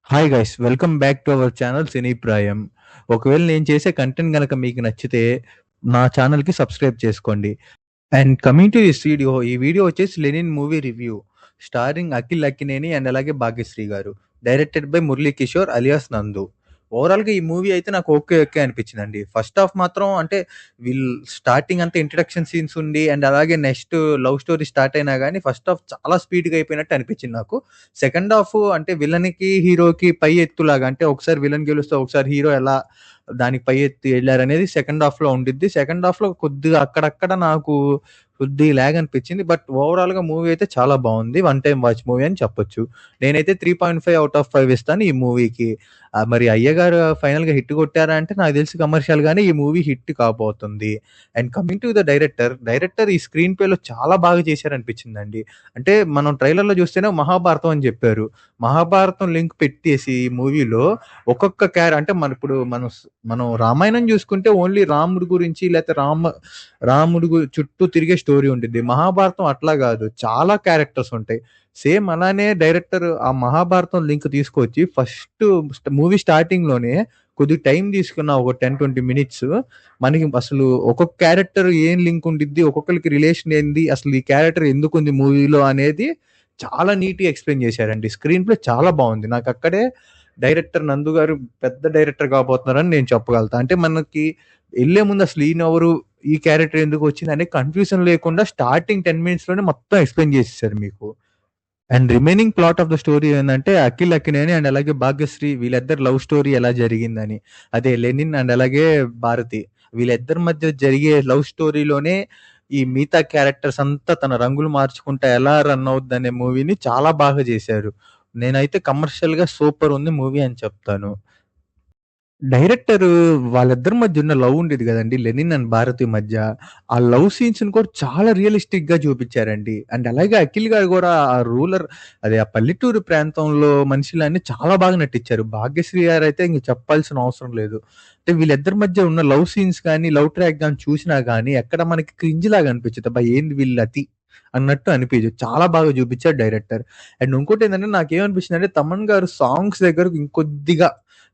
Hi guys welcome back to our channel సినీప్రాయం. ఒకవేళ నేను చేసే కంటెంట్ గనక మీకు నచ్చితే నా ఛానల్‌కి సబ్స్క్రైబ్ చేసుకోండి. And coming to this video, ఈ వీడియో వచ్చేసి 'Lenin' movie review. Starring Akhil Akkineni and అలాగే భాగ్యశ్రీ గారు. Directed by Murali Kishore alias Nandu. ఓవరాల్‌గా ఈ మూవీ అయితే నాకు ఓకే. ఓకే అనిపించిందండి. ఫస్ట్ హాఫ్ మాత్రం అంటే వీళ్ళు స్టార్టింగ్ అంతా ఇంట్రడక్షన్ సీన్స్ ఉండి అండ్ అలాగే నెక్స్ట్ లవ్ స్టోరీ స్టార్ట్ అయినా గాని ఫస్ట్ హాఫ్ చాలా స్పీడ్‌గా అయిపోయినట్టు అనిపించింది నాకు. సెకండ్ హాఫ్ అంటే విలన్‌కి, హీరోకి పై ఎత్తులాగా అంటే ఒకసారి విలన్ గెలుస్తే ఒకసారి హీరో ఎలా దానికి పై ఎత్తి ఎళ్లారనేది సెకండ్ హాఫ్‌లో ఉండిద్ది. సెకండ్ హాఫ్‌లో కొద్దిగా అక్కడక్కడ నాకు కొద్దిగా లాగ్ అనిపించింది. బట్ ఓవరాల్‌గా మూవీ అయితే చాలా బావుంది. వన్ టైమ్ వాచ్ మూవీ అని చెప్పొచ్చు. నేనైతే 3.5 ఔట్ ఆఫ్ 5 ఇస్తాను ఈ మూవీకి. మరి 'అయ్యగారు' ఫైనల్‌గా హిట్ కొట్టారా అంటే నాకు తెలిసి కమర్షియల్‌గానే ఈ మూవీ హిట్ కాబోతుంది. And coming to the director ఈ స్క్రీన్ ప్లేలో చాలా బాగా చేశారనిపించిందండి. అంటే మనం ట్రైలర్‌లో చూస్తేనే మహాభారతం అని చెప్పారు. మహాభారతం లింక్ పెట్టేసి ఈ మూవీలో ఒక్కొక్క అంటే మనం రామాయణం చూసుకుంటే ఓన్లీ రాముడి గురించి లేతే రాముడు చుట్టూ తిరిగే స్టోరీ ఉండిద్ది. మహాభారతం అట్లా గాదు. చాలా క్యారెక్టర్స్ ఉంటాయి. సేమ్ అలానే డైరెక్టర్ ఆ మహాభారతం లింక్ తీసుకొచ్చి ఫస్ట్ మూవీ స్టార్టింగ్‌లోనే కొద్దిగా టైం తీసుకున్న ఒక 10, 20 మినిట్స్ మనకి అసలు ఒక్కొక్క క్యారెక్టర్ ఏం లింక్ ఉండిద్ది, ఒక్కొక్కళ్ళకి రిలేషన్ ఏంది, అసలు ఈ క్యారెక్టర్ ఎందుకుంది మూవీలో అనేది చాలా నీట్‌గా ఎక్స్‌ప్లెయిన్ చేశారండి. స్క్రీన్ ప్లే చాలా బావుంది. నాకక్కడే డైరెక్టర్ నందు గారు పెద్ద డైరెక్టర్ కాబోతున్నారని నేను చెప్పగలుగుతా. అంటే మనకి ఎళ్ళే ముందు అసలు ఈయనెవరు? ఈ క్యారెక్టర్ ఎందుకొచ్చింది? అనే కన్‌ఫ్యూజన్ లేకుండా స్టార్టింగ్ 10 మినిట్స్‌లోనే మొత్తం ఎక్స్‌ప్లెయిన్ చేసేసారు మీకు. And remaining plot of the story ఏందంటే అఖిల్ అక్కినేని అండ్ అలాగే భాగ్యశ్రీ వీళ్ళిద్దరి లవ్ స్టోరీ ఎలా జరిగిందని. అదే లెనిన్ అండ్ అలాగే భారతి. వీళ్ళిద్దరి మధ్య జరిగే లవ్ స్టోరీలోనే ఈ మిగతా క్యారెక్టర్స్ అంతా తన రంగులు మార్చుకుంటా ఎలా రన్ అవుద్దనే మూవీని చాలా బాగా చేశారు. నేనైతే కమర్షియల్‌గా సూపర్ ఉంది మూవీ అని చెప్తాను. డైరెక్టరు వాళ్ళిద్దరి మధ్య ఉన్న లవ్ ఉండేది గదండీ! 'లెనిన్' అండ్ 'భారతి' మధ్య. ఆ లవ్ సీన్స్‌ని కూడా చాలా రియలిస్టిక్‌గా చూపిచ్చారండి. అండ్ అలాగే అఖిల్ గారు గూడా ఆ ఆ పల్లెటూరు ప్రాంతంలో మనిషిలానే చాలా బాగా నటిచ్చారు. భాగ్యశ్రీ గారైతే ఇంక చెప్పాల్సిన అవసరం లేదు. అంటే వీళ్ళిద్దరి మధ్య ఉన్న లవ్ సీన్స్ గాని, లవ్ ట్రాక్ గాని చూసినా గాని ఎక్కడ మనకి క్రింజ్ లాగా అనిపించదు. అబ్బా! ఏంది వీళ్ళతి అన్నట్టు అనిపియదు. చాలా బాగా చూపిచ్చారు డైరెక్టర్. అండ్ ఇంకోటేంటంటే నాకేమనిపించిందంటే తమన్ గారు సాంగ్స్ దగ్గర ఇంకొద్దిగా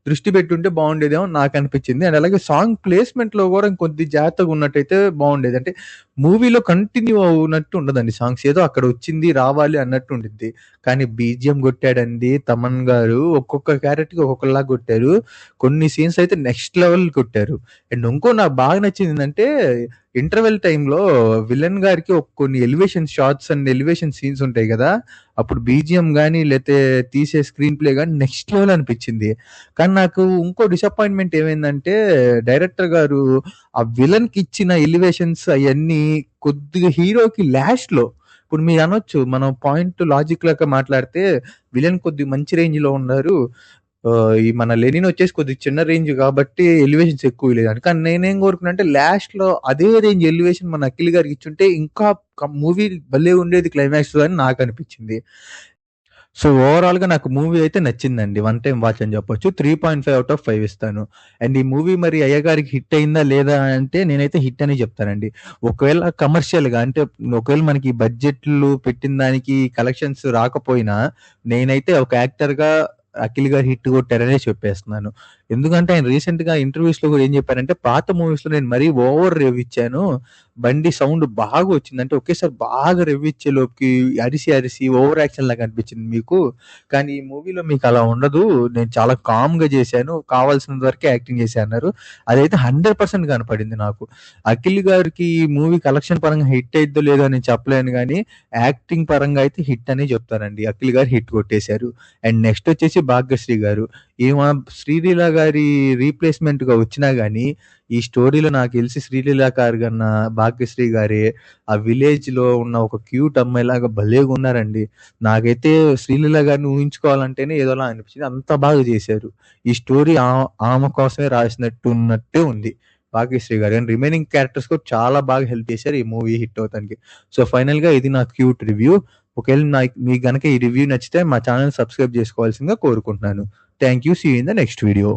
దృష్టి పెట్టుంటే బావుండేదేమో అని నాకనిపిచ్చింది. అండ్ అలాగే సాంగ్ ప్లేస్‌మెంట్‌లో గూడా ఇంకొద్ది జాగ్రత్తగున్నట్టయితే బావుండేది. అంటే మూవీలో కంటిన్యూ అవునట్టు ఉండదండి సాంగ్స్. ఏదో అక్కడొచ్చింది, రావాలి అన్నట్టు ఉండిద్ది. కానీ బీజీఎం గొట్టాడండి తమన్ గారు. ఒక్కొక్క క్యారెక్టర్‌కి ఒక్కొక్కలాగా గొట్టారు. కొన్ని సీన్స్ అయితే నెక్స్ట్ లెవెల్ కొట్టారు. అండ్ ఇంకో నాకు బాగా నచ్చిందేంటంటే ఇంటర్వెల్ టైమ్‌లో విలన్ గారికి కొన్ని elevation shots and elevation scenes ఉంటాయి గదా! అప్పుడు బీజీఎం గాని లేతే తీసే స్క్రీన్ ప్లే గాని నెక్స్ట్ లెవెల్ అనిపిచ్చింది. కానీ నాకు ఇంకో డిసప్పాయింట్‌మెంట్ ఏమైందంటే, డైరెక్టర్ గారు ఆ విలన్‌కిచ్చిన ఎలివేషన్స్ అయన్నీ కొద్దిగా హీరోకి లాస్ట్‌లో ఇప్పుడు మీరనొచ్చు మనం పాయింట్ లాజిక్ లెక్క మాట్లాడితే విలన్ కొద్దిగా మంచి రేంజ్‌లో ఉన్నారు. ఈ మన 'లెనిన్' వచ్చేసి కొద్దిగా చిన్న రేంజ్ గాబట్టి ఎలివేషన్స్ ఎక్కువ ఇయలేదని. కానీ నేనేం కోరుకున్నానంటే లాస్ట్‌లో అదే రేంజ్ ఎలివేషన్ మన 'అఖిల్' గారికి ఇచ్చుంటే ఇంకా మూవీ భలే ఉండేది క్లైమాక్స్‌లో అని నాకనిపిచ్చింది. సో, ఓవరాల్‌గా నాకు మూవీ అయితే నచ్చిందండి. వన్ టైమ్ వాచ్ అని జెప్పొచ్చు. 3.5 ఔట్ ఆఫ్ 5 ఇస్తాను. అండ్ ఈ మూవీ మరి 'అయ్యగారికి' హిట్ అయిందా లేదా అంటే నేనైతే హిట్ అనే జెప్తానండి. ఒకవేళ కమర్షియల్‌గా అంటే ఒకవేళ మనకి బడ్జెట్‌లు పెట్టిన దానికి కలెక్షన్స్ రాకపోయినా నేనైతే ఒక యాక్టర్‌గా 'అఖిల్' గారు హిట్ కొట్టారనే చెప్పేస్తున్నాను. ఎందుకంటే ఆయన రీసెంట్‌గా ఇంటర్వ్యూస్‌లో గూడా ఏం జెప్పారంటే పాత మూవీస్‌లో నేను మరీ ఓవర్ రివ్ ఇచ్చాను. బండి సౌండ్ బాగా వచ్చింది. అంటే ఒకేసారి బాగా రివ్విచ్చే లోపుకి అరిసి ఓవర్ యాక్షన్ లాగా అనిపించింది మీకు. కానీ ఈ మూవీలో మీకలా ఉండదు. నేను చాలా కామ్‌గా చేశాను. కావాల్సినంత వరకే యాక్టింగ్ చేశా అన్నారు. అదైతే 100% కనపడింది నాకు. అఖిల్ గారికి ఈ మూవీ కలెక్షన్ పరంగా హిట్ అయిద్దో లేదో నేను చెప్పలేను గానీ, యాక్టింగ్ పరంగా అయితే హిట్ అనే చెప్తానండి. అఖిల్ గారు హిట్ కొట్టేశారు. అండ్ నెక్స్ట్ వచ్చేసి భాగ్యశ్రీ గారు. ఈమె శ్రీలీల గారి రీప్లేస్‌మెంట్‌గా వచ్చినా గానీ, ఈ స్టోరీలో నాకు తెలిసి శ్రీలీల గారి కన్నా భాగ్యశ్రీ గారే ఆ విలేజ్‌లో ఉన్న ఒక క్యూట్ అమ్మాయిలాగా భలేగున్నారండి. నాకైతే శ్రీలీల గారిని ఊహించుకోవాలంటేనే ఏదోలా అనిపించింది. అంత బాగా చేశారు. ఈ స్టోరీ ఆమె కోసమే రాసినట్టు ఉన్నట్టే ఉంది. భాగ్యశ్రీ గారు. అండ్ రిమైనింగ్ క్యారెక్టర్స్ కూడా చాలా బాగా హెల్ప్ చేశారు ఈ మూవీ హిట్ అవ్వటానికి. సో, ఫైనల్‌గా ఇది నా క్యూట్ రివ్యూ. ఒకవేళ మీకు గనక ఈ రివ్యూ నచ్చితే మా ఛానెల్ సబ్స్క్రైబ్ చేసుకోవాల్సిందిగా కోరుకుంటున్నాను. Thank you. See you in the next video.